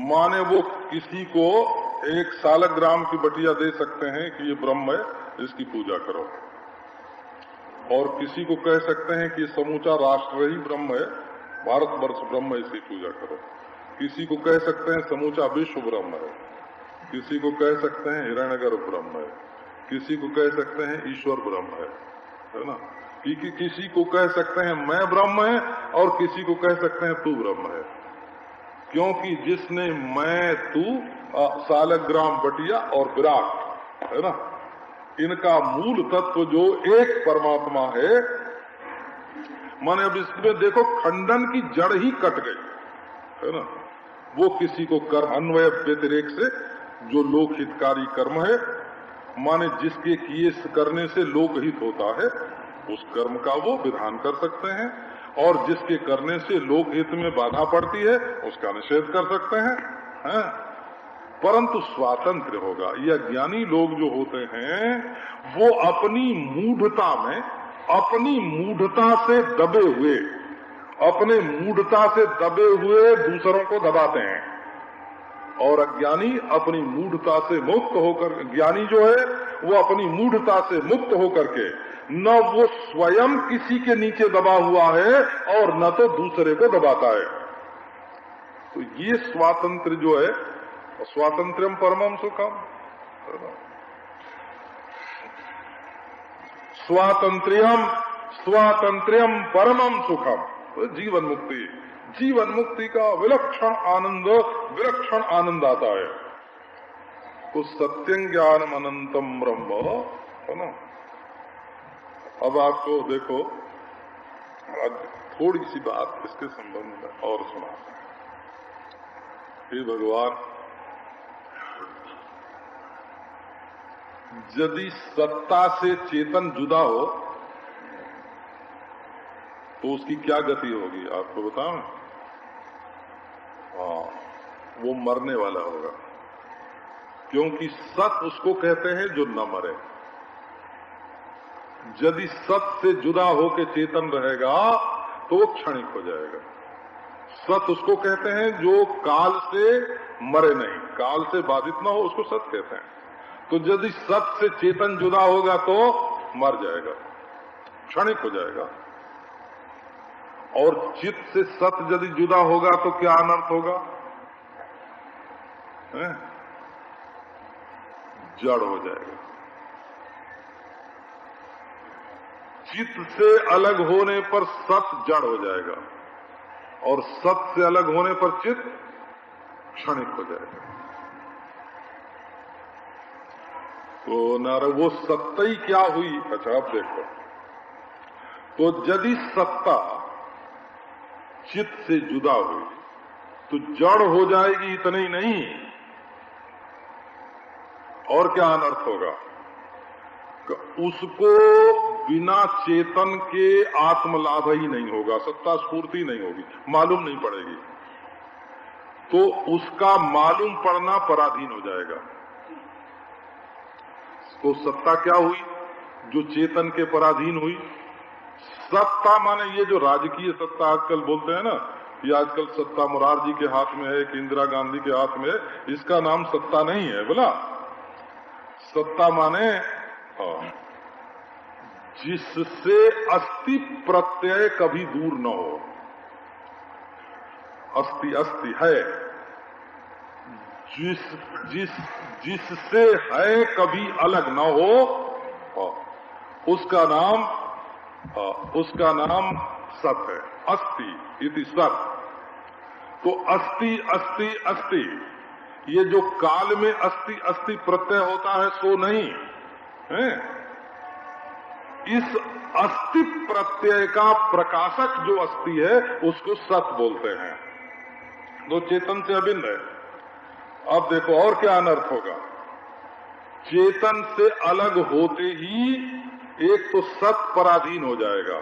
माने वो किसी को एक सालग्राम की बटिया दे सकते हैं कि ये ब्रह्म है, इसकी पूजा करो, और किसी को कह सकते हैं कि समूचा राष्ट्र ही ब्रह्म है, भारतवर्ष ब्रह्म है, इसकी पूजा करो। किसी को कह सकते हैं समूचा विश्व ब्रह्म है, किसी को कह सकते हैं हिरण्यगर्भ ब्रह्म है, किसी को कह सकते हैं ईश्वर ब्रह्म है ना। किसी को कह सकते हैं मैं ब्रह्म है, और किसी को कह सकते हैं तू ब्रह्म है, क्योंकि जिसने मैं तू सालग्राम बटिया और विराट है ना, इनका मूल तत्व जो एक परमात्मा है। माने अब इसमें देखो खंडन की जड़ ही कट गई है ना। वो किसी को कर्म अन्वय व्यतिरेक से जो लोक हितकारी कर्म है, माने जिसके किए करने से लोक हित होता है, उस कर्म का वो विधान कर सकते हैं, और जिसके करने से लोक हित में बाधा पड़ती है उसका निषेध कर सकते हैं। परंतु स्वातंत्र होगा। ये अज्ञानी लोग जो होते हैं वो अपनी मूढ़ता में, अपनी मूढ़ता से दबे हुए, अपने मूढ़ता से दबे हुए दूसरों को दबाते हैं, और अज्ञानी अपनी मूढ़ता से मुक्त होकर, ज्ञानी जो है वो अपनी मूढ़ता से मुक्त होकर के न वो स्वयं किसी के नीचे दबा हुआ है और न तो दूसरे को दबाता है। तो ये स्वातंत्र जो है, स्वातंत्र्यम परमम सुखम, स्वातंत्र्यम स्वातंत्र्यम परमम सुखम, तो जीवन मुक्ति, जीवन मुक्ति का विलक्षण आनंद आता है। तो सत्यं ज्ञानम अनंतम ब्रह्म है ना। अब आपको देखो थोड़ी सी बात इसके संबंध में और सुना। हे भगवान, यदि सत्ता से चेतन जुदा हो तो उसकी क्या गति होगी आपको बताओ। हाँ, वो मरने वाला होगा, क्योंकि सत उसको कहते हैं जो न मरे। यदि सत से जुदा होकर चेतन रहेगा तो वो क्षणिक हो जाएगा। सत उसको कहते हैं जो काल से मरे नहीं, काल से बाधित ना हो, उसको सत कहते हैं। तो यदि सत से चेतन जुदा होगा तो मर जाएगा, क्षणिक हो जाएगा। और चित्त से सत यदि जुदा होगा तो क्या अनर्थ होगा? जड़ हो जाएगा। चित्त से अलग होने पर सत जड़ हो जाएगा, और सत से अलग होने पर चित्त क्षणिक हो जाएगा। तो नारा वो सत्ता ही क्या हुई? अच्छा आप देखो, तो यदि सत्ता चित्त से जुदा हुई तो जड़ हो जाएगी, इतना ही नहीं और क्या अनर्थ होगा? उसको बिना चेतन के आत्मलाभ ही नहीं होगा, सत्ता स्फूर्ति नहीं होगी, मालूम नहीं पड़ेगी। तो उसका मालूम पड़ना पराधीन हो जाएगा। तो सत्ता क्या हुई? जो चेतन के पराधीन हुई। सत्ता माने ये जो राजकीय सत्ता आजकल बोलते हैं ना, ये आजकल सत्ता मुरारजी के हाथ में है कि इंदिरा गांधी के हाथ में है, इसका नाम सत्ता नहीं है। बोला सत्ता माने जिससे अस्थि प्रत्यय कभी दूर न हो। अस्थि अस्थि है, जिससे है कभी अलग न हो, उसका नाम सत है। अस्ति इति सत। तो अस्ति अस्ति अस्ति, ये जो काल में अस्ति अस्ति प्रत्यय होता है सो नहीं है। इस अस्ति प्रत्यय का प्रकाशक जो अस्ति है उसको सत बोलते हैं। दो चेतन से अभिन्न है। अब देखो और क्या अनर्थ होगा? चेतन से अलग होते ही एक तो सत पराधीन हो जाएगा।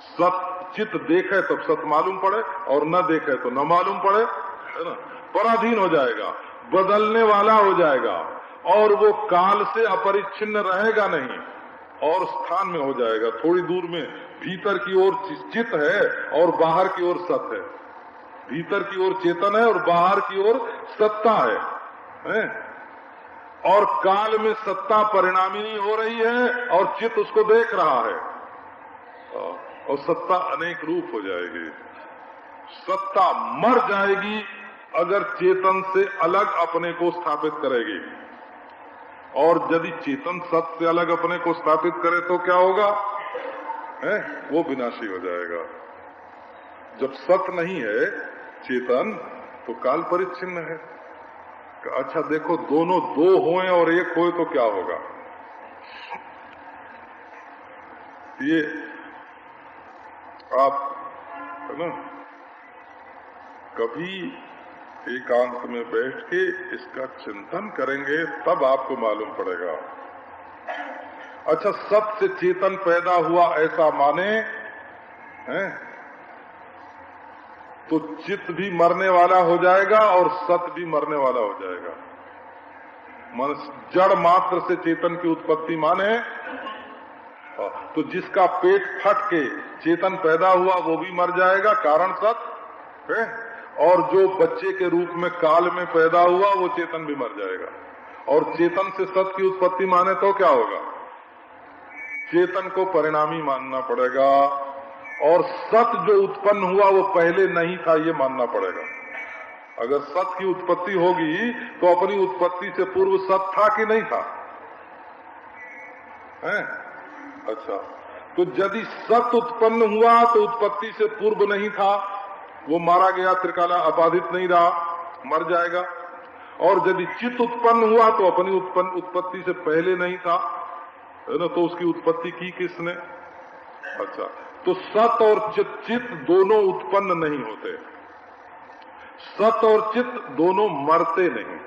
सत चित्त देखे तब सत मालूम पड़े और न देखे तो न मालूम पड़े, है ना। पराधीन हो जाएगा, बदलने वाला हो जाएगा, और वो काल से अपरिच्छिन्न रहेगा नहीं, और स्थान में हो जाएगा। थोड़ी दूर में भीतर की ओर चित्त है और बाहर की ओर सत है। भीतर की ओर चेतन है और बाहर की ओर सत्ता है? और काल में सत्ता परिणामिनी हो रही है और चित्त उसको देख रहा है, और सत्ता अनेक रूप हो जाएगी। सत्ता मर जाएगी अगर चेतन से अलग अपने को स्थापित करेगी, और यदि चेतन सत से अलग अपने को स्थापित करे तो क्या होगा? वो विनाशी हो जाएगा। जब सत नहीं है चेतन तो काल परिच्छिन्न है। अच्छा देखो, दोनों दो होए और एक होए तो क्या होगा? ये आप है ना कभी एकांत में बैठ के इसका चिंतन करेंगे तब आपको मालूम पड़ेगा। अच्छा, सत से चेतन पैदा हुआ ऐसा माने हैं तो चित्त भी मरने वाला हो जाएगा और सत भी मरने वाला हो जाएगा। मन जड़ मात्र से चेतन की उत्पत्ति माने तो जिसका पेट फट के चेतन पैदा हुआ वो भी मर जाएगा, कारण सत है। और जो बच्चे के रूप में काल में पैदा हुआ वो चेतन भी मर जाएगा। और चेतन से सत की उत्पत्ति माने तो क्या होगा? चेतन को परिणामी मानना पड़ेगा, और सत जो उत्पन्न हुआ वो पहले नहीं था ये मानना पड़ेगा। अगर सत की उत्पत्ति होगी तो अपनी उत्पत्ति से पूर्व सत था कि नहीं था? हैं? अच्छा, तो यदि सत उत्पन्न हुआ तो उत्पत्ति से पूर्व नहीं था, वो मारा गया, त्रिकाला अबाधित नहीं रहा, मर जाएगा। और यदि चित्त उत्पन्न हुआ तो अपनी उत्पत्ति से पहले नहीं था, है ना, तो उसकी उत्पत्ति की किसने? अच्छा, तो सत और चित्त दोनों उत्पन्न नहीं होते, सत और चित्त दोनों मरते नहीं,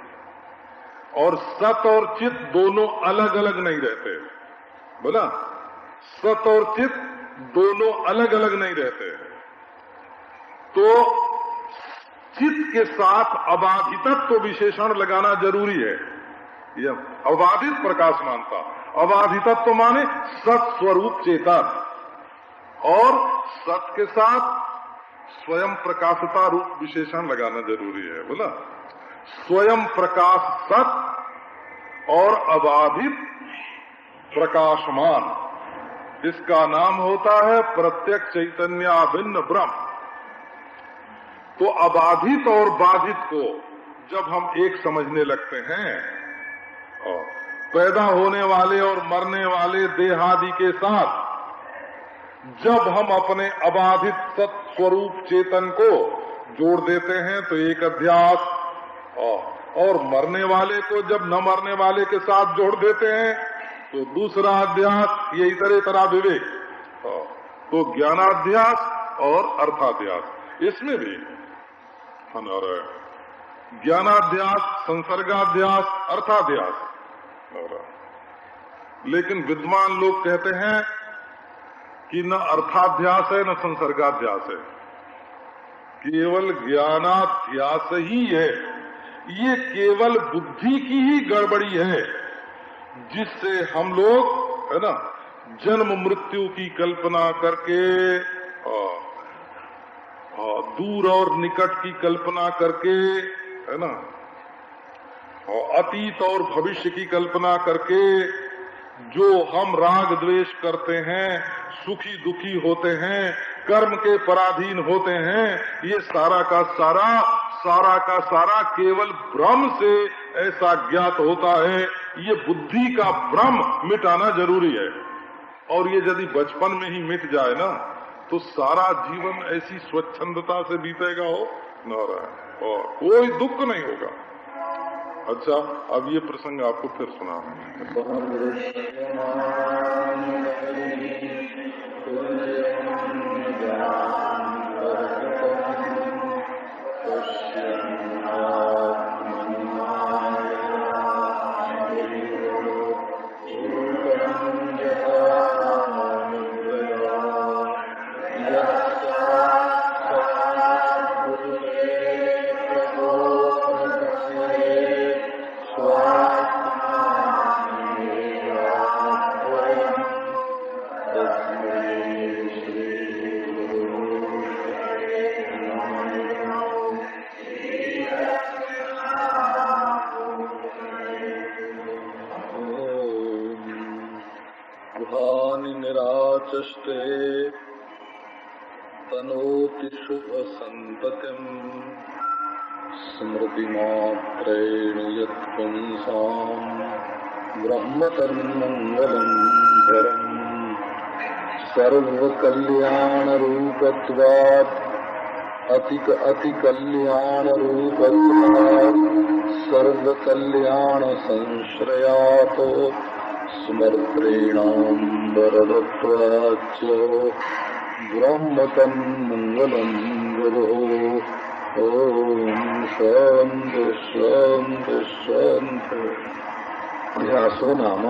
और सत और चित्त दोनों अलग अलग नहीं रहते। बोला, सत और चित्त दोनों अलग अलग नहीं रहते। तो चित्त के साथ अबाधितत्व विशेषण लगाना जरूरी है। यह अबाधित प्रकाश मानता, अबाधितत्व माने सत स्वरूप चेतन, और सत के साथ स्वयं प्रकाशता रूप विशेषण लगाना जरूरी है। बोला, स्वयं प्रकाश सत और अबाधित प्रकाशमान, इसका नाम होता है प्रत्यक्ष चैतन्याभिन्न ब्रह्म। तो अबाधित और बाधित को जब हम एक समझने लगते हैं, और पैदा होने वाले और मरने वाले देहादि के साथ जब हम अपने अबाधित सत स्वरूप चेतन को जोड़ देते हैं तो एक अध्यास, और मरने वाले को जब न मरने वाले के साथ जोड़ देते हैं तो दूसरा अध्यास, ये इतरेतरा विवेक, तो ज्ञानाध्यास और अर्थाध्यास। इसमें भी हमारा ज्ञानाध्यास, संसर्गाध्यास, अर्थाध्यास। लेकिन विद्वान लोग कहते हैं कि न अर्थाध्यास है न संसर्गाध्यास है, केवल ज्ञानाध्यास ही है। ये केवल बुद्धि की ही गड़बड़ी है जिससे हम लोग, है ना, जन्म मृत्यु की कल्पना करके, दूर और निकट की कल्पना करके, है ना, अतीत और भविष्य की कल्पना करके जो हम राग द्वेष करते हैं, सुखी दुखी होते हैं, कर्म के पराधीन होते हैं, ये सारा का सारा केवल भ्रम से ऐसा ज्ञात होता है। ये बुद्धि का भ्रम मिटाना जरूरी है, और ये यदि बचपन में ही मिट जाए ना तो सारा जीवन ऐसी स्वच्छंदता से बीतेगा हो नारायण, और कोई दुख नहीं होगा। अच्छा, अब ये प्रसंग आपको फिर सुना। दृष्टे तनोति शुभ संततिम् स्मृतिमात्रेण यत्पुंसाम् ब्रह्म तन्मंगलम् धरम् सर्वकल्याण रूपत्वात् अतिकल्याण रूपत्वात् सर्वकल्याण संश्रयात् स्मर्त्रेणाम् वरदत्वाच्च ब्रह्म तन्मंगलम् गुरुः। ओम शांति शांति शांति। अध्यासो नाम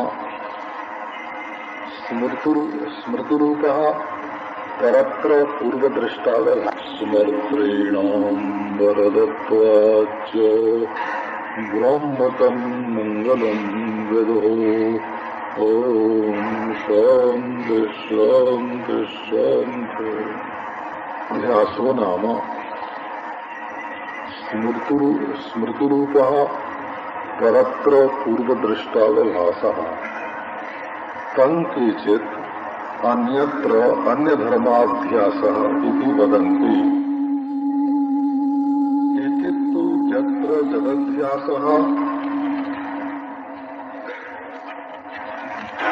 स्मृतिरूपः परत्र पूर्वदृष्टावः स्मर्त्रेणाम् वरदत्वाच्च ब्रह्म तन्मंगलम् विदुः। ओम शांति शांति शांति। अध्यासो नाम स्मृतिरूपः परत्र पूर्वदृष्टावभासः कंकेचित् अन्यत्र अन्यधर्माभ्यासः इति वदन्ति। एतत्तु यत्र जगद्ध्यासः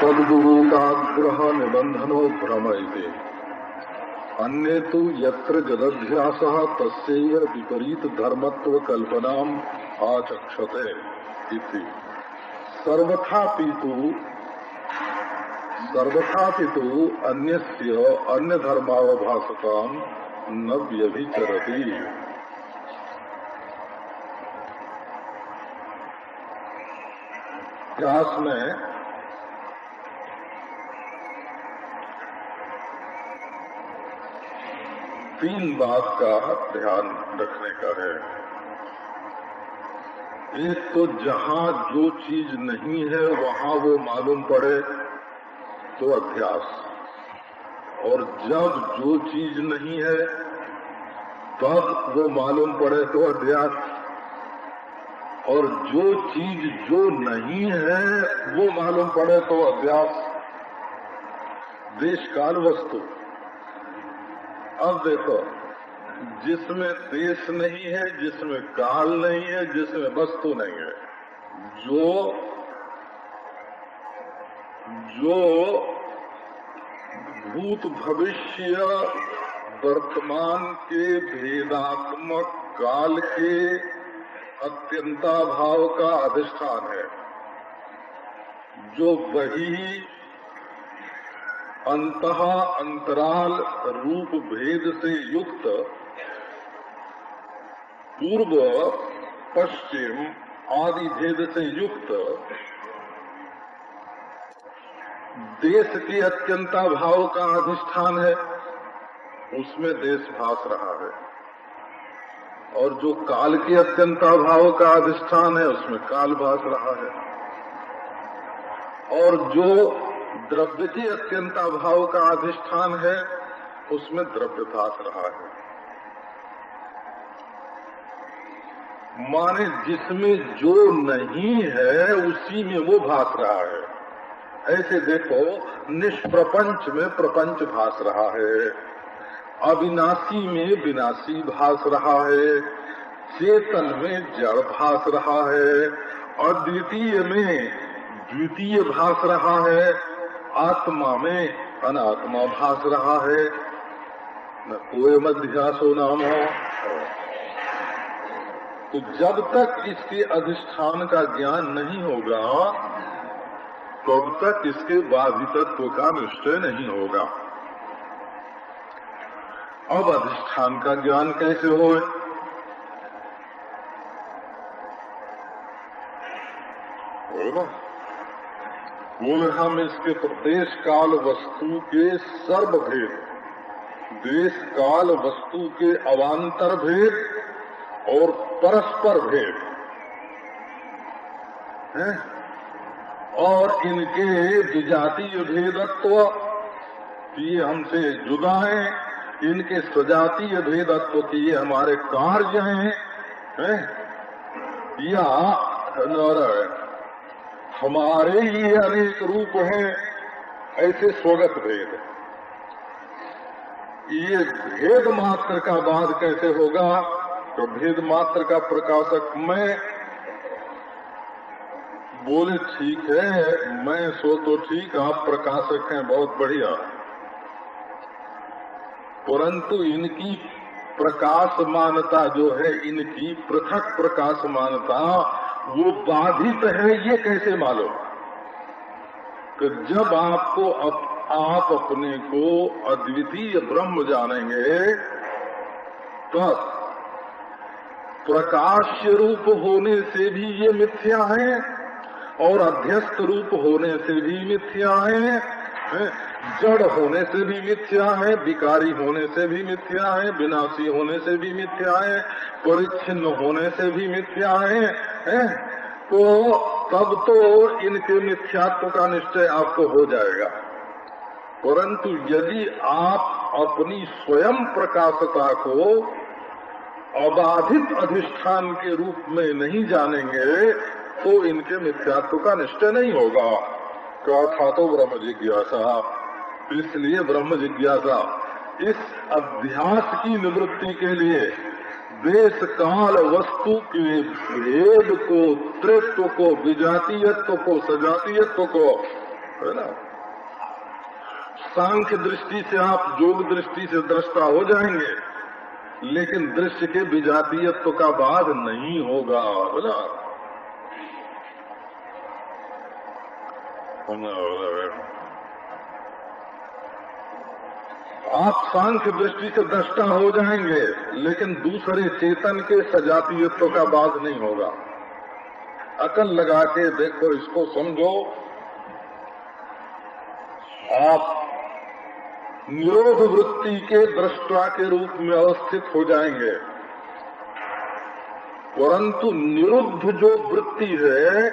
तद्विवेकाग्रह निबन्धनो भ्रम इति। अन्ये तु यत्र जगद्ध्यासः तस्यैव विपरीत धर्मत्व कल्पनाम् आचक्षते इति। सर्वथापि तु अन्यस्य अन्यधर्मावभासताम् न व्यभिचरति। व्यास में तीन बात का ध्यान रखने का है। एक तो जहाँ जो चीज नहीं है वहाँ वो मालूम पड़े तो अध्यास, और जब जो चीज नहीं है तब वो मालूम पड़े तो अध्यास, और जो चीज जो नहीं है वो मालूम पड़े तो अध्यास। देश काल वस्तु। अब देखो, जिसमें देश नहीं है, जिसमें काल नहीं है, जिसमें वस्तु नहीं है, जो भूत भविष्य वर्तमान के भेदात्मक काल के अत्यंताभाव का अधिष्ठान है, जो वही अंतः अंतराल रूप भेद से युक्त पूर्व पश्चिम आदि भेद से युक्त देश के अत्यंताभाव का अधिष्ठान है, उसमें देश भास रहा है। और जो काल के अत्यंताभाव का अधिष्ठान है उसमें काल भास रहा है। और जो द्रव्य के अत्यंताभाव का अधिष्ठान है उसमें द्रव्य भास रहा है। माने जिसमें जो नहीं है उसी में वो भास रहा है। ऐसे देखो, निष्प्रपंच में प्रपंच भास रहा है, अविनाशी में विनाशी भास रहा है, चेतन में जड़ भास रहा है, अद्वितीय में द्वितीय भास रहा है, आत्मा में अनात्मा भास रहा है। न कोई मध्यासो नाम हो। तो जब तक इसके अधिष्ठान का ज्ञान नहीं होगा तब तक इसके बाधितत्व का निश्चय नहीं होगा। अब अधिष्ठान का ज्ञान कैसे होए? बोले हम इसके देश काल वस्तु के सर्वभेद, देश काल वस्तु के अवान्तर भेद और परस्पर भेद है, और इनके विजातीय भेदत्व कि ये हमसे जुदा हैं, इनके स्वजातीय भेदत्व कि ये हमारे कार्य हैं, या हमारे ही अनेक रूप हैं, ऐसे स्वगत भेद। ये भेद मात्र का बाद कैसे होगा? तो भेद मात्र का प्रकाशक मैं। बोले ठीक है, मैं सो तो ठीक, आप प्रकाशक हैं, बहुत बढ़िया, परंतु इनकी प्रकाशमानता जो है, इनकी पृथक प्रकाशमानता वो बाधित है, ये कैसे मालूम? कि जब आपको आप अपने को अद्वितीय ब्रह्म जानेंगे तो प्रकाश्य रूप होने से भी ये मिथ्या है और अध्यस्त रूप होने से भी मिथ्या है, जड़ होने से भी मिथ्या है, विकारी होने से भी मिथ्या है, विनाशी होने से भी मिथ्या है, परिच्छिन्न होने से भी मिथ्या है? तो तब तो इनके मिथ्यात्व का निश्चय आपको हो जाएगा। परंतु यदि आप अपनी स्वयं प्रकाशता को अबाधित अधिष्ठान के रूप में नहीं जानेंगे तो इनके मिथ्यात्व का निश्चय नहीं होगा। क्या था तो ब्रह्म जिज्ञासा। इसलिए ब्रह्म जिज्ञासा इस अध्यास की निवृत्ति के लिए देश काल वस्तु के भेद को, त्रित्व को, विजातीयत्व को, सजातीयत्व को, है ना, सांख्य दृष्टि से आप योग दृष्टि से दृष्टा हो जाएंगे, लेकिन दृश्य के विजातीयत्व का बाध नहीं होगा, है ना। आप सांख्य दृष्टि से दृष्टा हो जाएंगे, लेकिन दूसरे चेतन के सजातीयत्व का बाध नहीं होगा। अकल लगा के देखो, इसको समझो। आप निरोध वृत्ति के दृष्टा के रूप में अवस्थित हो जाएंगे, परंतु निरुद्ध जो वृत्ति है,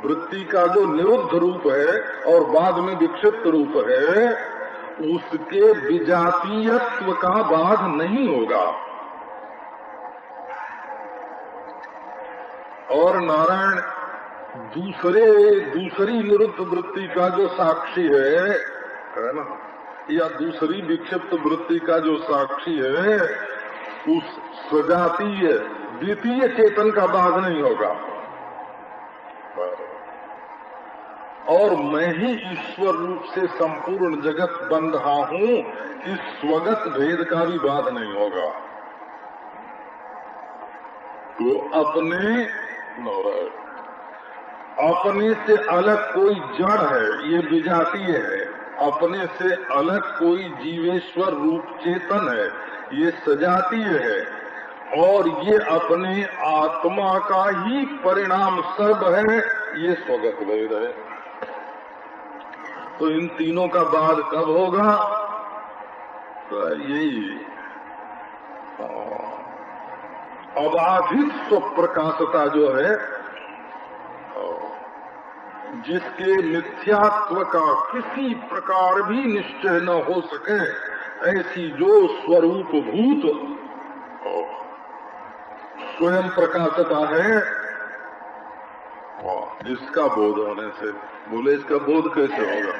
वृत्ति का जो निरुद्ध रूप है और बाद में विक्षिप्त रूप है, उसके विजातीयत्व का बाध नहीं होगा। और नारायण दूसरी निरुद्ध वृत्ति का जो साक्षी है ना, या दूसरी विक्षिप्त वृत्ति का जो साक्षी है, उस सजातीय द्वितीय चेतन का बाध नहीं होगा। और मैं ही ईश्वर रूप से संपूर्ण जगत बन रहा हूँ, इस स्वगत भेद का भी बाध नहीं होगा। तो अपने से अलग कोई जड़ है, ये विजातीय है। अपने से अलग कोई जीवेश्वर रूप चेतन है, ये सजातीय है। और ये अपने आत्मा का ही परिणाम सब है, ये स्वगत भेद है। तो इन तीनों का बाध कब होगा? तो यही अबाधित स्वप्रकाशता जो है, जिसके मिथ्यात्व का किसी प्रकार भी निश्चय न हो सके, ऐसी जो स्वरूप भूत स्वयं प्रकाशता है, इसका बोध होने से। बोले इसका बोध कैसे होगा?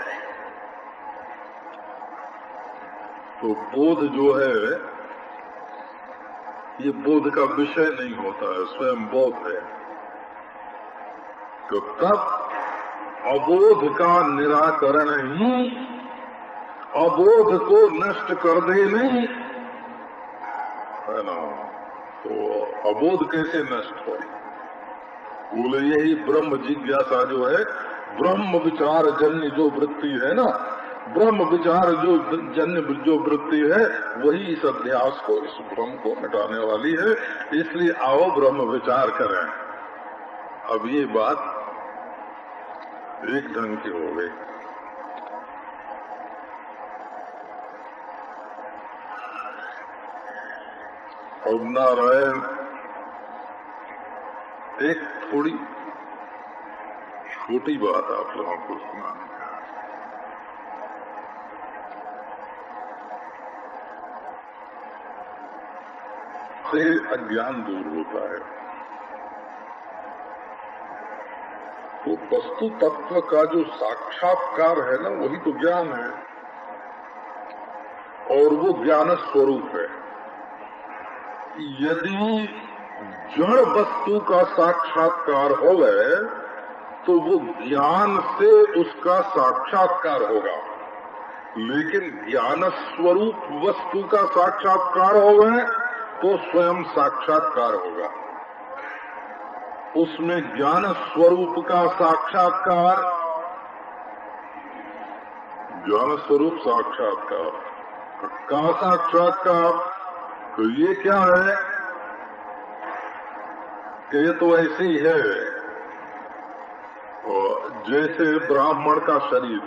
तो बोध जो है, ये बोध का विषय नहीं होता है, स्वयं बोध है। तो तब अबोध का निराकरण ही अबोध को नष्ट कर दे, नहीं है ना। तो अबोध कैसे नष्ट हो? बोले यही ब्रह्म जिज्ञासा जो है, ब्रह्म विचार जन्य जो वृत्ति है ना, ब्रह्म विचार जो जन्य जो वृत्ति है, वही इस अध्यास को, इस ब्रह्म को मिटाने वाली है। इसलिए आओ ब्रह्म विचार करें। अब ये बात एक ढंग की हो गई। और नारायण एक थोड़ी छोटी बात आप लोगों को सुनाने का। से अज्ञान दूर होता है। तो वस्तु तत्व का जो साक्षात्कार है ना, वही तो ज्ञान है। और वो ज्ञान स्वरूप है। यदि जड़ वस्तु का साक्षात्कार हो गए तो वो ज्ञान से उसका साक्षात्कार होगा, लेकिन ज्ञान स्वरूप वस्तु का साक्षात्कार हो गए तो स्वयं साक्षात्कार होगा। उसमें ज्ञान स्वरूप का साक्षात्कार, ज्ञान स्वरूप साक्षात्कार का साक्षात्कार, तो ये क्या है कि ये तो ऐसे ही है जैसे ब्राह्मण का शरीर।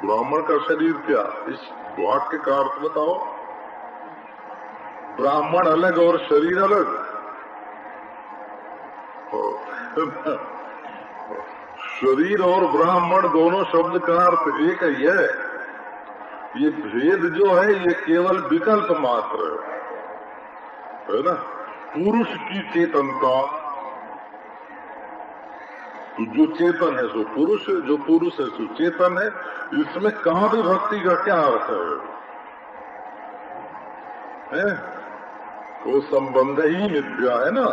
ब्राह्मण का शरीर क्या, इस वाक्य का अर्थ बताओ। ब्राह्मण अलग और शरीर अलग। शरीर और ब्राह्मण दोनों शब्द का अर्थ एक ही है। ये भेद जो है ये केवल विकल्प मात्र है ना। पुरुष की चेतनता, तो जो चेतन है सो पुरुष है, जो पुरुष है सो चेतन है। इसमें कहाँ भी भक्ति का क्या अर्थ है? वो संबंध ही मिथ्या है ना।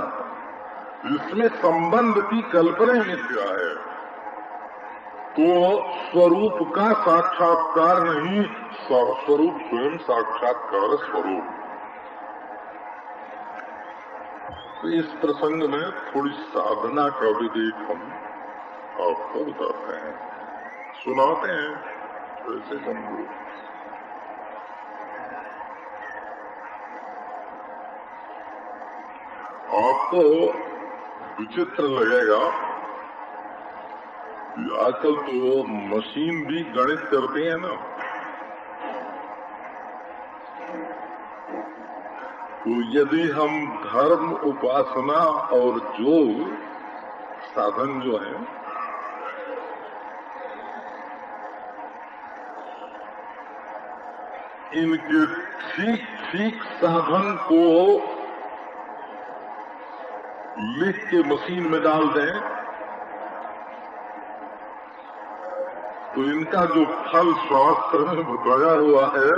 इसमें संबंध की कल्पना ही मिथ्या है। तो स्वरूप का साक्षात्कार नहीं, स्वरूप स्वयं साक्षात्कार स्वरूप। तो इस प्रसंग में थोड़ी साधना का विवेक हम आपको बताते हैं, सुनाते हैं, वैसे समझो। आपको विचित्र लगेगा कि आजकल तो मशीन भी गणित करती है ना। तो यदि हम धर्म, उपासना और योग साधन जो है, इनके ठीक ठीक साधन को लिख के मशीन में डाल दें तो इनका जो फल शास्त्र में बताया हुआ है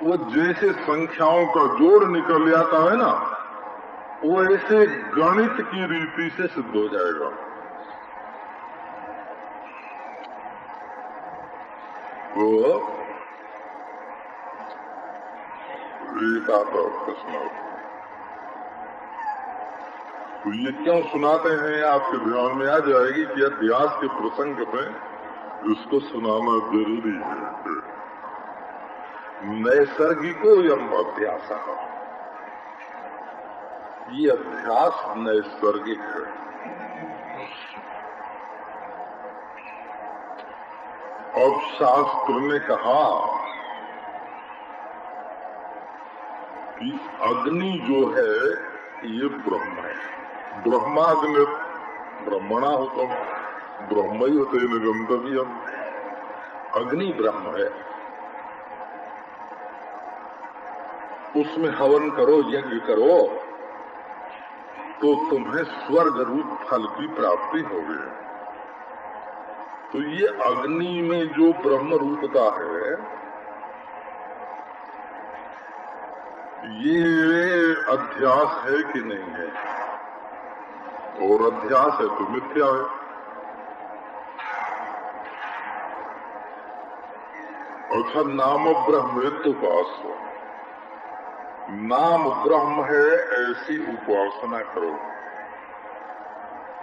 वो जैसे संख्याओं का जोड़ निकल जाता है ना, वो ऐसे गणित की रीति से सिद्ध हो जाएगा। तो एक आता प्रश्न, तो ये क्यों सुनाते हैं आपके ध्यान में आ जाएगी कि अध्यास के प्रसंग पे इसको सुनाना जरूरी है। नैसर्गिको यम अध्यास, ये अध्यास नैसर्गिक है। अब शास्त्र ने कहा कि अग्नि जो है ये ब्रह्म है। ब्रह्माग्नि ब्रह्मणा होतम ब्रह्म ही होते न गंतव्यम। अग्नि ब्रह्म है, उसमें हवन करो, यज्ञ करो तो तुम्हें स्वर्ग रूप फल की प्राप्ति होगी। तो ये अग्नि में जो ब्रह्म रूपता है, ये अध्यास है कि नहीं है? और अध्यास है तो मिथ्या है। अच्छा, नाम ब्रह्मेत्युपासना, नाम ब्रह्म है ऐसी उपासना करो।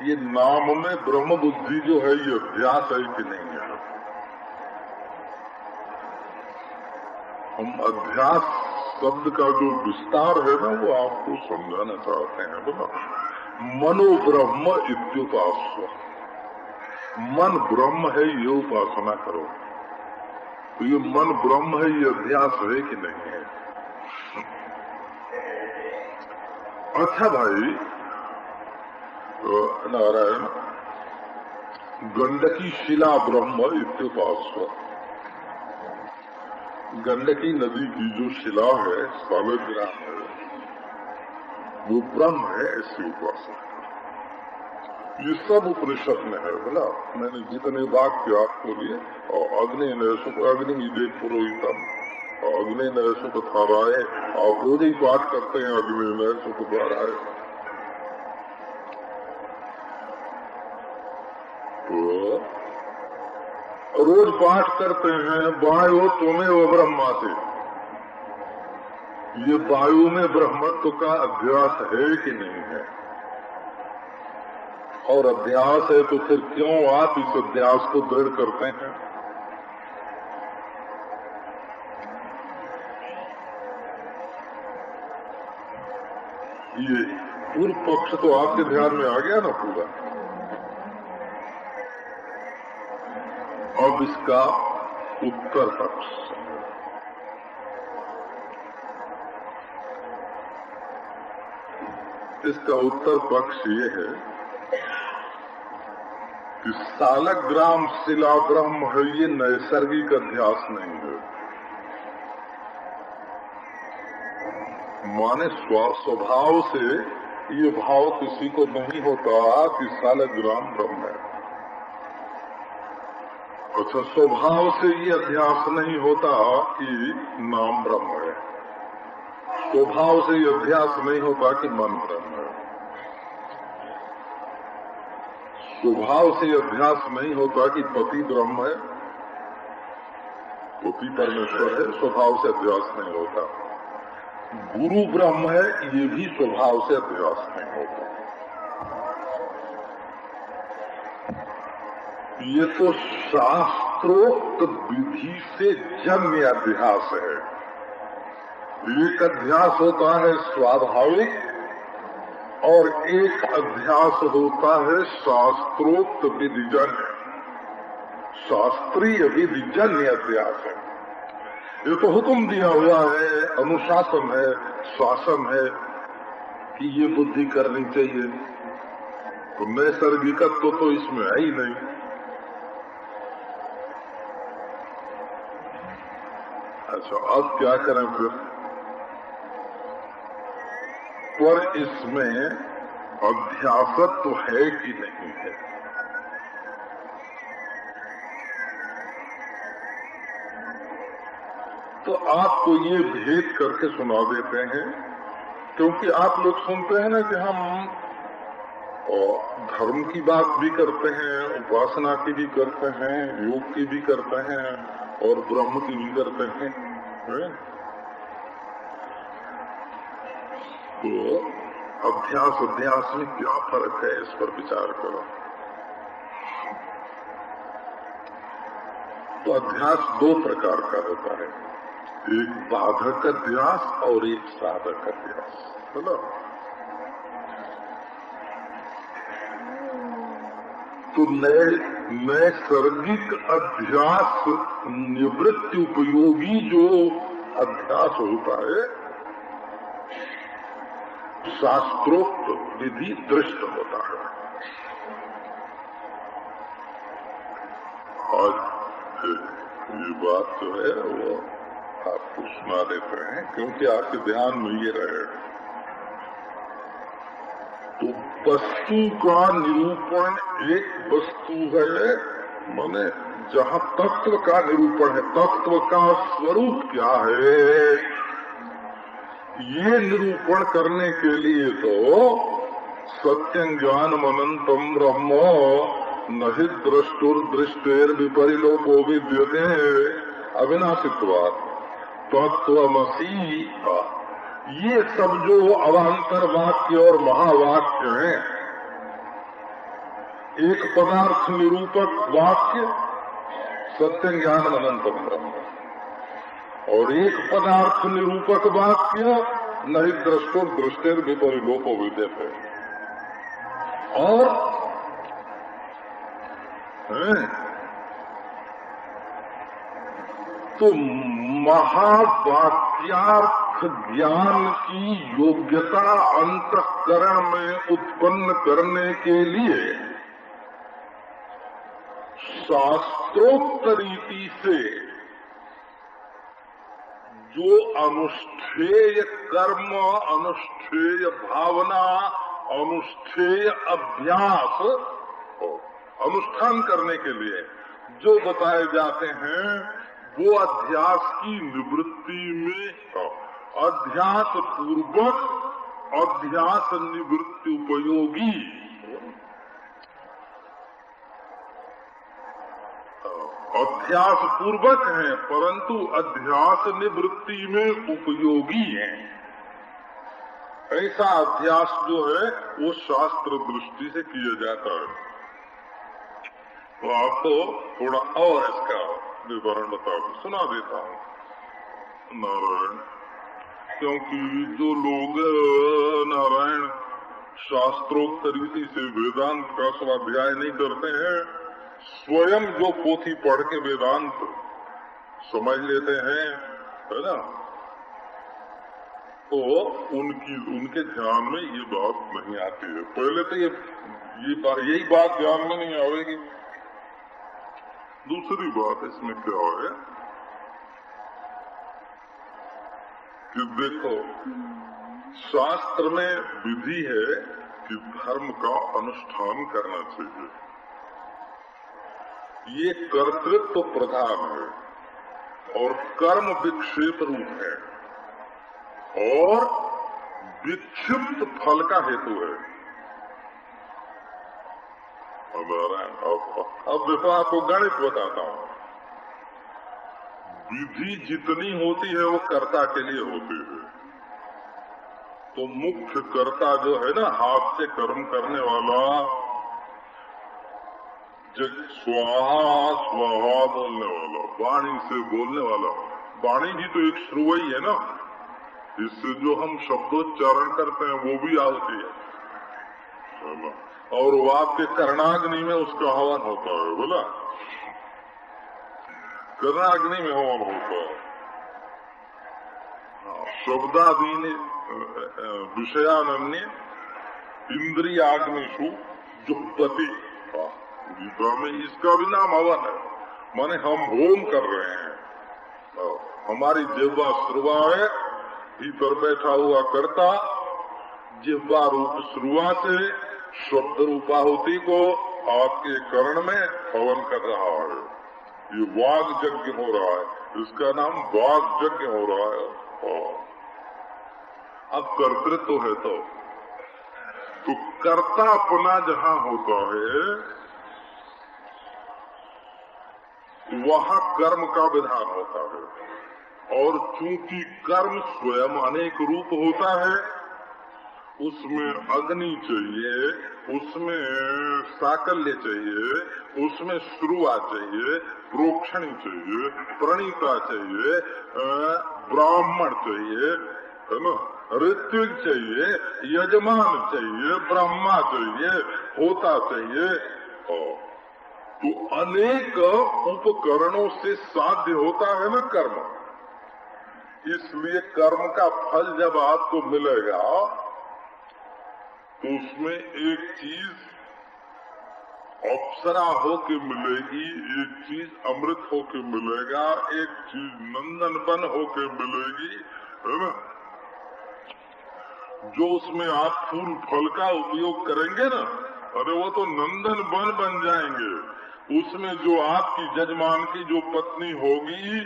ये नाम में ब्रह्म बुद्धि जो है ये अध्यास है कि नहीं है? हम अध्यास शब्द का जो विस्तार है ना वो आपको समझाना चाहते हैं। बोला मनोब्रह्म इत्युपास्व, मन ब्रह्म है ये उपासना करो। तो ये मन ब्रह्म है ये अध्यास है कि नहीं है? अच्छा भाई नारायण, गंडकी शिला ब्रह्म इत्युपास्व, गंडकी नदी की जो शिला है, सालग्राम है, वो ब्रह्म है ऐसी उपासना। ये सब उपनिषद में है। बोला मैंने जितने वाक्य आपको लिए, और अग्नि न सुख अग्नि देख पुरोहितम, अग्नि न सुख थाराए, आप रोज ही पाठ करते हैं अग्नि न सुख थाराए। तो रोज पाठ करते हैं वायु तुम्हें वो ब्रह्मा से। ये वायु में ब्रह्मत्व का अभ्यास है कि नहीं है? और अभ्यास है तो फिर क्यों आप इस अभ्यास को दृढ़ करते हैं? ये पूर्व पक्ष तो आपके ध्यान में आ गया ना पूरा। अब इसका उत्तर पक्ष, इसका उत्तर पक्ष ये है कि सालग्राम शिला ब्रह्म है, ये नैसर्गिक अध्यास नहीं है। माने स्वभाव से ये भाव किसी को नहीं होता कि सालग्राम ब्रह्म है। अच्छा, स्वभाव से ये अध्यास नहीं होता कि नाम ब्रह्म है। स्वभाव से ये अध्यास नहीं होता कि मन ब्रह्म है। स्वभाव से अभ्यास नहीं होता कि पति ब्रह्म है, पति परमेश्वर है, स्वभाव से अभ्यास नहीं होता। गुरु ब्रह्म है, ये भी स्वभाव से अभ्यास नहीं होता। ये तो शास्त्रोक्त विधि से जन्य अभ्यास है। एक अभ्यास होता है स्वाभाविक और एक अभ्यास होता है शास्त्रोक्त विधिजन्य, शास्त्रीय विधिजन्य अभ्यास है। ये तो हुक्म दिया हुआ है, अनुशासन है, शासन है कि ये बुद्धि करनी चाहिए, तो नैसर्गिकत्व तो इसमें है ही नहीं। अच्छा, अब क्या करें फिर? पर इसमें अध्यासत्व है कि नहीं है? तो आपको ये भेद करके सुना देते हैं, क्योंकि आप लोग सुनते हैं ना कि हम धर्म की बात भी करते हैं, उपासना की भी करते हैं, योग की भी करते हैं और ब्रह्म की भी करते हैं, तो अभ्यास में क्या फर्क है, इस पर विचार करो। तो अभ्यास दो प्रकार का होता है, एक बाधक अभ्यास और एक साधक अभ्यास। बोलो, तो नैसर्गिक अभ्यास निवृत्ति उपयोगी जो अभ्यास होता है, शास्त्रोक्त विधि दृष्ट होता है। और ये बात जो है वो आपको सुना देते हैं, क्योंकि आपके ध्यान में ये रहे। तो वस्तु का निरूपण एक वस्तु है, माने जहाँ तत्व का निरूपण है, तत्व का स्वरूप क्या है, ये निरूपण करने के लिए तो सत्यं ज्ञानम अनंतम ब्रह्म न हि द्रष्टुर्दृष्टेर विपरिलोपो विद्यते अविनाशित्वात् तत्त्वमसि। ये सब जो अवान्तर वाक्य और महावाक्य हैं, एक पदार्थ निरूपक वाक्य सत्यं ज्ञानम अनंतम ब्रह्म, और एक पदार्थ निरूपक वाक्य नहीं दृष्टो दृष्टेर विपरिलोपो विद्यते। और तो महावाक्यार्थ ज्ञान की योग्यता अंतःकरण में उत्पन्न करने के लिए शास्त्रोक्त रीति से जो अनुष्ठेय कर्म, अनुष्ठेय भावना अनुष्ठेय अभ्यास, अनुष्ठान करने के लिए जो बताए जाते हैं वो अध्यास की निवृत्ति में, अध्यास पूर्वक अध्यास निवृत्ति उपयोगी, अध्यास पूर्वक है परंतु अध्यास निवृत्ति में उपयोगी है। ऐसा अध्यास जो है वो शास्त्र दृष्टि से किया जाता है। तो आपको थोड़ा और इसका विवरण बता सुना देता हूँ। नारायण, क्योंकि जो लोग नारायण शास्त्रोक्त रीति से वेदांत का स्वाध्याय नहीं करते हैं, स्वयं जो पोथी पढ़ के वेदांत समझ लेते हैं, है ना, तो उनके ध्यान में ये बात नहीं आती है। पहले तो यही बात ध्यान में नहीं आएगी। दूसरी बात इसमें क्या है कि देखो, शास्त्र में विधि है कि धर्म का अनुष्ठान करना चाहिए। ये कर्तृत्व प्रधान है और कर्म विक्षेप रूप है और विक्षिप्त फल का हेतु है। अब देखो आपको गणित बताता हूँ। विधि जितनी होती है वो कर्ता के लिए होती है। तो मुख्य कर्ता जो है ना, हाथ से कर्म करने वाला, स्वाहा स्वाहा बोलने वाला, वाणी से बोलने वाला, वाणी भी तो एक श्रुवई है ना, इससे जो हम शब्दोच्चारण करते हैं वो भी आहुति है। और वो आपके कर्णाग्नि में उसका हवन होता है, बोला कर्णाग्नि में हवन होता है। शब्दादीन विषयानन्य इंद्रियाग्निषु जुह्वति, गीता में इसका भी नाम हवन है। माने हम होम कर रहे हैं। हमारी जिह्वा श्रुवा है, भीतर बैठा हुआ कर्ता जिह्वा रूप श्रुवा से शब्द रूपाहुति को आपके कर्ण में हवन कर रहा है। ये वाग यज्ञ हो रहा है, इसका नाम वाग यज्ञ हो रहा है। अब कर्तृत्व है तो कर्ता अपना जहाँ होता है वहाँ कर्म का विधान होता है। और चूंकि कर्म स्वयं अनेक रूप होता है, उसमें अग्नि चाहिए, उसमें साकल्य चाहिए, उसमें श्रुवा चाहिए, प्रोक्षणी चाहिए, प्रणीता चाहिए, ब्राह्मण चाहिए, है ना, ऋत्विक चाहिए, यजमान चाहिए, ब्रह्मा चाहिए, होता चाहिए। तो अनेक उपकरणों से साध्य होता है ना कर्म। इसलिए कर्म का फल जब आपको मिलेगा तो उसमें एक चीज अप्सरा होके मिलेगी, एक चीज अमृत होके मिलेगा, एक चीज नंदनवन होके मिलेगी, है ना। जो उसमें आप फूल फल का उपयोग करेंगे ना, अरे वो तो नंदन वन बन जाएंगे। उसमें जो आपकी जजमान की जो पत्नी होगी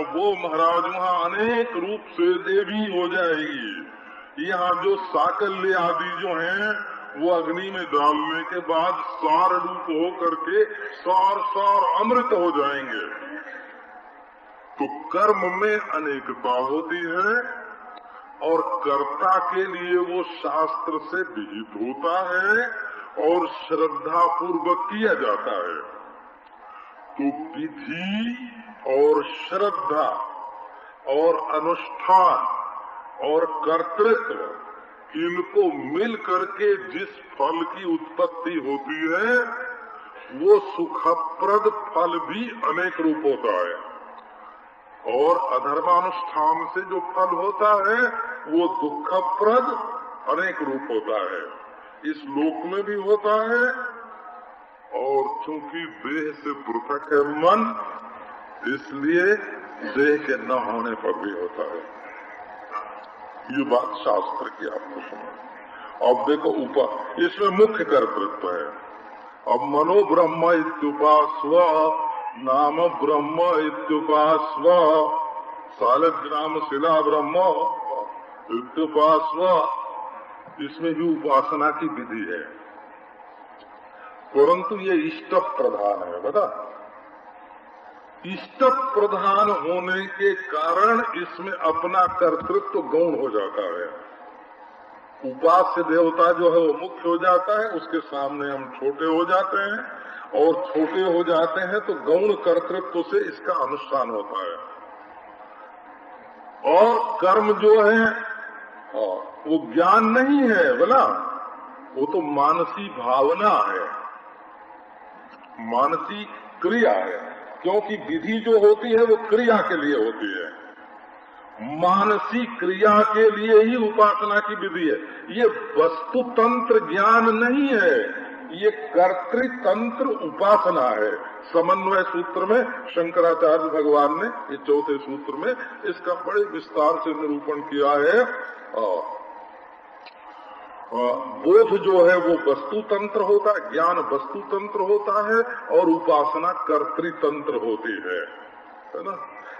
वो महाराज वहाँ अनेक रूप से देवी हो जाएगी। यहाँ जो साकल्य आदि जो हैं वो अग्नि में डालने के बाद सार रूप हो करके सार सार अमृत हो जाएंगे। तो कर्म में अनेकता होती है और कर्ता के लिए वो शास्त्र से विहित होता है और श्रद्धा पूर्वक किया जाता है। तो विधि और श्रद्धा और अनुष्ठान और कर्तृत्व इनको मिल करके जिस फल की उत्पत्ति होती है वो सुखप्रद फल भी अनेक रूप होता है। और अधर्मानुष्ठान से जो फल होता है वो दुखप्रद अनेक रूप होता है। इस लोक में भी होता है और चूंकि देह से पृथक है मन, इसलिए देह के न होने पर भी होता है। ये बात शास्त्र की आपको सुना। अब देखो इसमें मुख्य कर्तृत्व है। अब मनो ब्रह्म इत्युपास्व नाम ब्रह्म इत्युपास्व सालग्राम शिला ब्रह्म इत्युपास्व, इसमें भी उपासना की विधि है, परंतु ये इष्ट प्रधान है। बता, इष्ट प्रधान होने के कारण इसमें अपना कर्तृत्व गौण हो जाता है। उपास्य देवता जो है वो मुख्य हो जाता है, उसके सामने हम छोटे हो जाते हैं, और छोटे हो जाते हैं तो गौण कर्तृत्व से इसका अनुष्ठान होता है। और कर्म जो है वो ज्ञान नहीं है बोला, वो तो मानसी भावना है, मानसी क्रिया है, क्योंकि विधि जो होती है वो क्रिया के लिए होती है, मानसिक क्रिया के लिए ही उपासना की विधि है। ये वस्तु तंत्र ज्ञान नहीं है, ये कर्तृतंत्र उपासना है। समन्वय सूत्र में शंकराचार्य भगवान ने ये चौथे सूत्र में इसका बड़े विस्तार से निरूपण किया है। बोध जो है वो वस्तु तंत्र होता है, ज्ञान वस्तु तंत्र होता है, और उपासना कर्तृतंत्र होती है ना।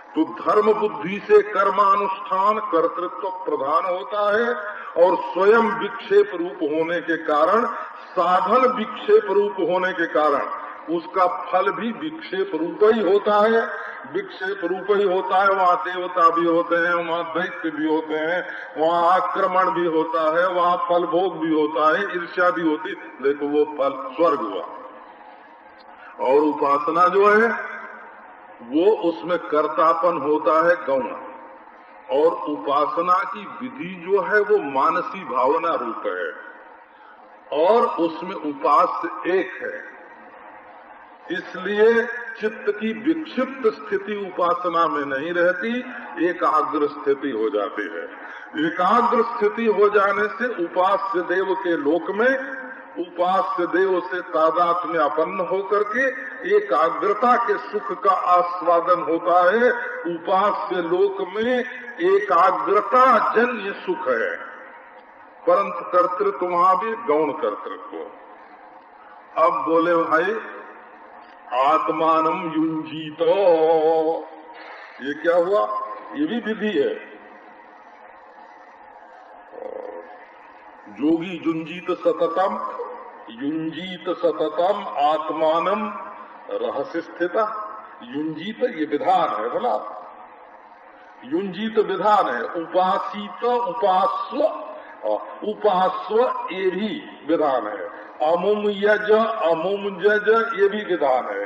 तो धर्म बुद्धि से कर्मानुष्ठान कर्तृत्व प्रधान होता है, और स्वयं विक्षेप रूप होने के कारण, साधन विक्षेप रूप होने के कारण उसका फल भी विक्षेप रूप ही होता है। विक्षेप रूप ही होता है, वहाँ देवता भी होते हैं, वहाँ दैत्य भी होते हैं, वहाँ आक्रमण भी होता है, वहाँ फल भोग भी होता है, ईर्ष्या भी होती। देखो वो फल स्वर्ग हुआ। और उपासना जो है वो उसमें कर्तापन होता है गौण, और उपासना की विधि जो है वो मानसी भावना रूप है, और उसमें उपास्य एक है। इसलिए चित्त की विक्षिप्त स्थिति उपासना में नहीं रहती, एकाग्र स्थिति हो जाती है। एकाग्र स्थिति हो जाने से उपास्य देव के लोक में उपास्य देव से तादात्म्य अपन्न होकर के एकाग्रता के सुख का आस्वादन होता है। उपास्य लोक में एकाग्रता जन्य सुख है, परंतु कर्तृत्व वहां भी गौण कर्तृत्व। अब बोले भाई आत्मानम युंजीतो, ये क्या हुआ? ये भी विधि है। जोगी युंजीत सततम, युंजीत सततम आत्मानम रहस्य स्थिता। युंजीत ये विधान है बोला, युंजीत विधान है। उपासित उपास्व, उपास्व ये भी विधान है। अमुम यज अमुम जज ये भी विधान है।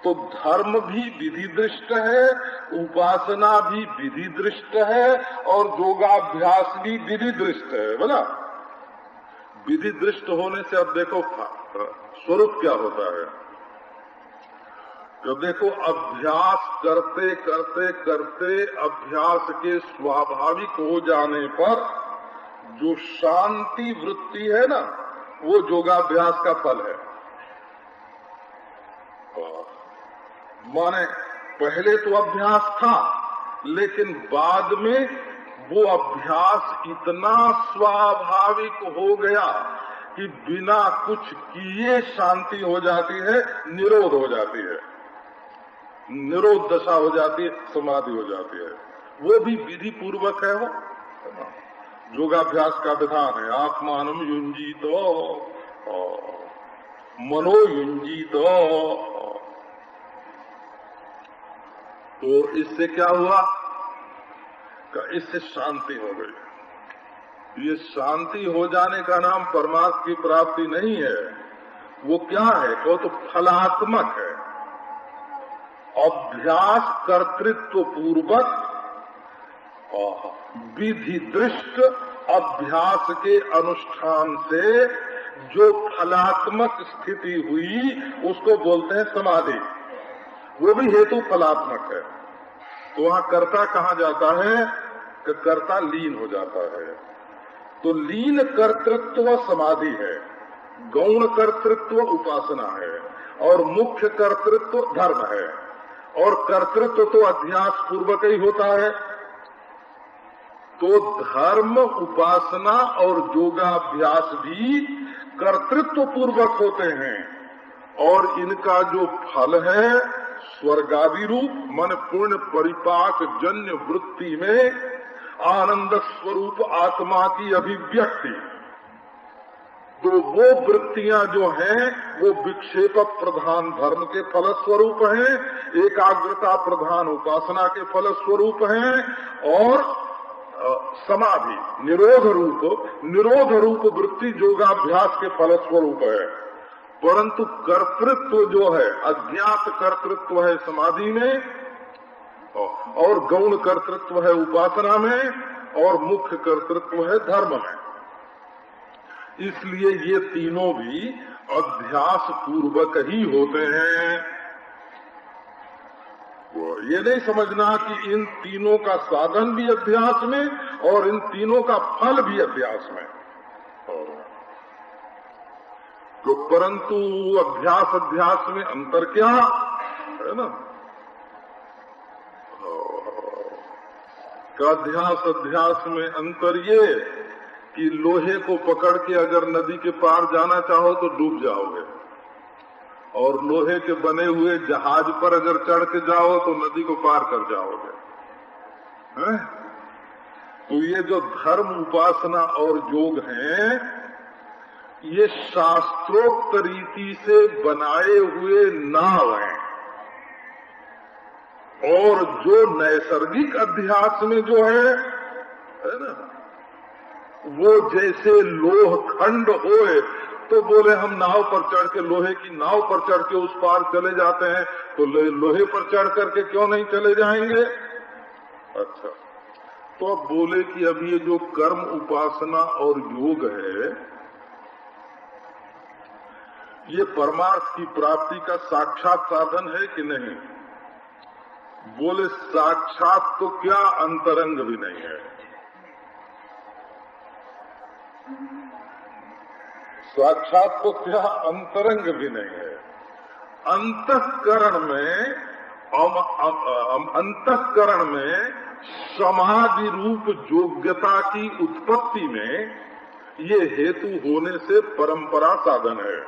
तो धर्म भी विधि दृष्ट है, उपासना भी विधि दृष्ट है, और योगाभ्यास भी विधि दृष्ट है बोला। विधि दृष्ट होने से अब देखो स्वरूप क्या होता है। तो देखो अभ्यास करते करते करते अभ्यास के स्वाभाविक हो जाने पर जो शांति वृत्ति है ना, वो योगाभ्यास का फल है। माने पहले तो अभ्यास था, लेकिन बाद में वो अभ्यास इतना स्वाभाविक हो गया कि बिना कुछ किए शांति हो जाती है, निरोध हो जाती है, निरोध दशा हो जाती है, समाधि हो जाती है। वो भी विधि पूर्वक है। वो योगाभ्यास का विधान है। आत्मानम युंजीतो मनो युंजीतो। तो इससे क्या हुआ? इससे शांति हो गई। ये शांति हो जाने का नाम परमात्मा की प्राप्ति नहीं है। वो क्या है? वो तो फलात्मक है। अभ्यास कर्तृत्व पूर्वक विधि दृष्ट अभ्यास के अनुष्ठान से जो फलात्मक स्थिति हुई उसको बोलते हैं समाधि। वो भी हेतु फलात्मक है। तो वहाँ कर्ता कहाँ जाता है कि कर्ता लीन हो जाता है। तो लीन कर्तृत्व समाधि है, गौण कर्तृत्व उपासना है, और मुख्य कर्तृत्व धर्म है। और कर्तृत्व तो अध्यास पूर्वक ही होता है। तो धर्म, उपासना और योगाभ्यास भी कर्तृत्व पूर्वक होते हैं और इनका जो फल है स्वर्गादि रूप मन पूर्ण परिपाक जन्य वृत्ति में आनंद स्वरूप आत्मा की अभिव्यक्ति। तो वो वृत्तियां जो हैं वो विक्षेप प्रधान धर्म के फल स्वरूप हैं, एकाग्रता प्रधान उपासना के फल स्वरूप हैं और समाधि निरोध रूप वृत्ति योगाभ्यास के फल स्वरूप है। परंतु कर्तृत्व जो है अज्ञात कर्तृत्व है समाधि में और गौण कर्तृत्व है उपासना में और मुख्य कर्तृत्व है धर्म में। इसलिए ये तीनों भी अध्यास पूर्वक ही होते हैं। ये नहीं समझना कि इन तीनों का साधन भी अभ्यास में और इन तीनों का फल भी अभ्यास में। तो परंतु अभ्यास में अंतर क्या है ना? अध्यास में अंतर ये कि लोहे को पकड़ के अगर नदी के पार जाना चाहो तो डूब जाओगे और लोहे के बने हुए जहाज पर अगर चढ़ के जाओ तो नदी को पार कर जाओगे। है? तो ये जो धर्म उपासना और योग हैं ये शास्त्रोक्त रीति से बनाए हुए नाव हैं और जो नैसर्गिक अध्यास में जो है ना वो जैसे लोह खंड होए तो बोले हम नाव पर चढ़ के लोहे की नाव पर चढ़ के उस पार चले जाते हैं, तो लोहे पर चढ़ करके क्यों नहीं चले जाएंगे? अच्छा, तो अब बोले कि अब ये जो कर्म उपासना और योग है ये परमार्थ की प्राप्ति का साक्षात साधन है कि नहीं? बोले साक्षात तो क्या अंतरंग भी नहीं है। साक्षात तो क्या अंतरंग भी नहीं है। अंतःकरण में समाधि रूप योग्यता की उत्पत्ति में ये हेतु होने से परंपरा साधन है।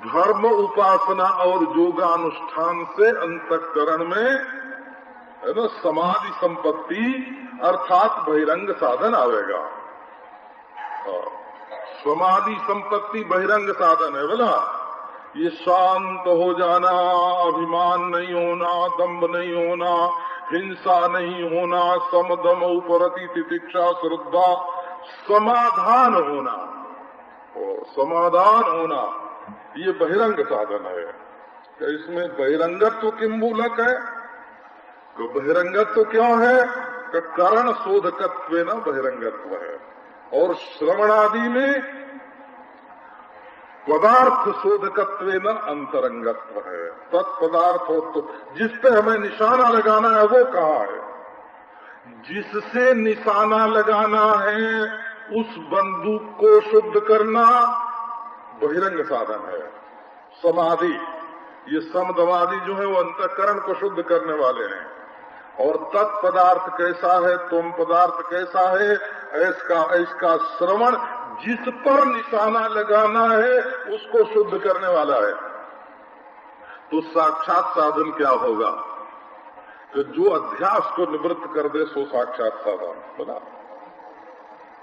धर्म उपासना और योगानुष्ठान से अंतःकरण में है ना समाधि संपत्ति अर्थात बहिरंग साधन आवेगा। समाधि संपत्ति बहिरंग साधन है बोला। ये शांत हो जाना, अभिमान नहीं होना, दंभ नहीं होना, हिंसा नहीं होना, समदम उपरति तितिक्षा श्रद्धा, समाधान होना, समाधान होना ये बहिरंग साधन है। इसमें बहिरंगत्व किम मूलक है? तो बहिरंगत्व क्यों है? करण शोधकत्व न बहिरंगत्व है और श्रवणादि में पदार्थ शोधकत्व न अंतरंगत्व है। तत्पदार्थ तो जिस पे हमें निशाना लगाना है वो कहाँ है? जिससे निशाना लगाना है उस बंदूक को शुद्ध करना बहिरंग साधन है। समाधि ये समदमादि जो है वो अंतःकरण को शुद्ध करने वाले हैं और तत्पदार्थ कैसा है, तुम पदार्थ कैसा है, इसका श्रवण जिस पर निशाना लगाना है उसको शुद्ध करने वाला है। तो साक्षात साधन क्या होगा? तो जो अध्यास को निवृत्त कर दे सो साक्षात साधन बोला।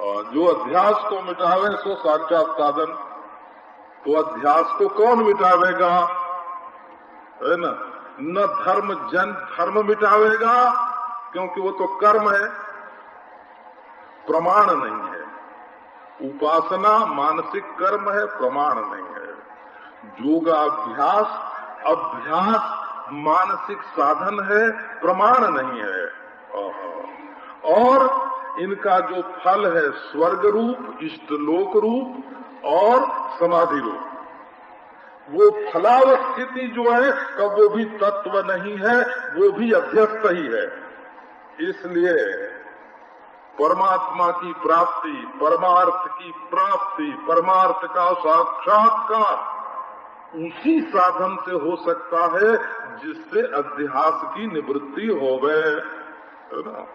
और जो अध्यास को मिटावे सो साक्षात साधन। तो अध्यास को कौन मिटावेगा? है ना? न धर्म मिटावेगा क्योंकि वो तो कर्म है, प्रमाण नहीं है। उपासना मानसिक कर्म है, प्रमाण नहीं है। योगाभ्यास अभ्यास मानसिक साधन है, प्रमाण नहीं है। और इनका जो फल है स्वर्ग रूप, इष्टलोक रूप और समाधि रूप, वो फलावस्थिति जो है कब वो भी तत्व नहीं है, वो भी अध्यस्त ही है। इसलिए परमात्मा की प्राप्ति, परमार्थ की प्राप्ति, परमार्थ का साक्षात्कार उसी साधन से हो सकता है जिससे अध्यास की निवृत्ति होवे, है ना?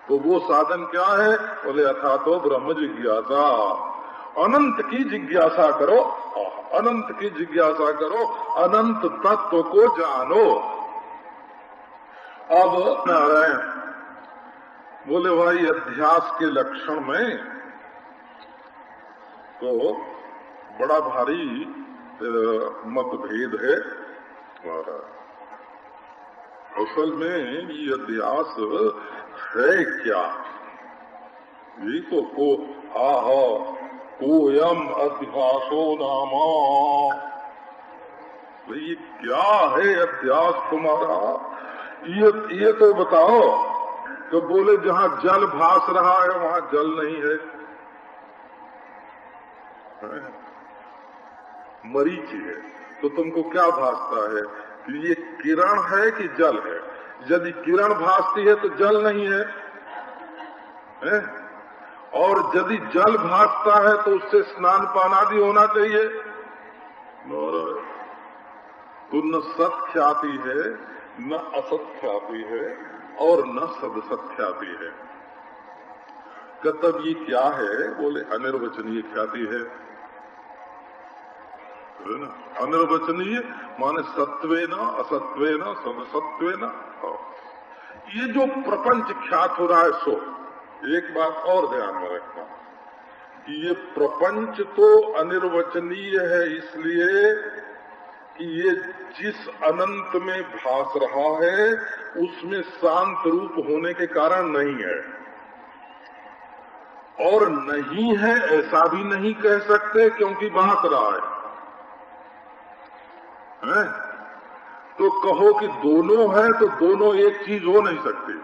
तो वो साधन क्या है? बोले अथा तो ब्रह्म जिज्ञासा, अनंत की जिज्ञासा करो, अनंत की जिज्ञासा करो, अनंत तत्व को जानो। अब नारायण बोले भाई अध्यास के लक्षण में तो बड़ा भारी मतभेद है। असल में ये अध्यास है क्या? ये तो कोयम अध्यासो नामा, ये क्या है अध्यास तुम्हारा? ये तो बताओ। तो बोले जहाँ जल भास रहा है वहाँ जल नहीं है, मरीची है, तो तुमको क्या भासता है कि ये किरण है कि जल है? यदि किरण भासती है तो जल नहीं है, है? और यदि जल भासता है तो उससे स्नान पान आदि होना चाहिए। तो न सत ख्याति है, न असत ख्याति है, और न सदसत ख्याति है। तब ये क्या है? बोले अनिर्वचनीय ख्याति है ना। अनिर्वचनीय माने सत्वेन असत्वेन सदसत्वेन। ये जो प्रपंच ख्यात हो रहा है, सो एक बात और ध्यान में रखना कि ये प्रपंच तो अनिर्वचनीय है, इसलिए कि ये जिस अनंत में भास रहा है उसमें शांत रूप होने के कारण नहीं है, और नहीं है ऐसा भी नहीं कह सकते क्योंकि भास रहा है। तो कहो कि दोनों है तो दोनों एक चीज हो नहीं सकती।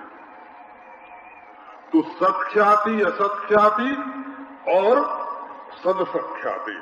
तो सत्ख्याति असत्ख्याति और सदसत्ख्याति,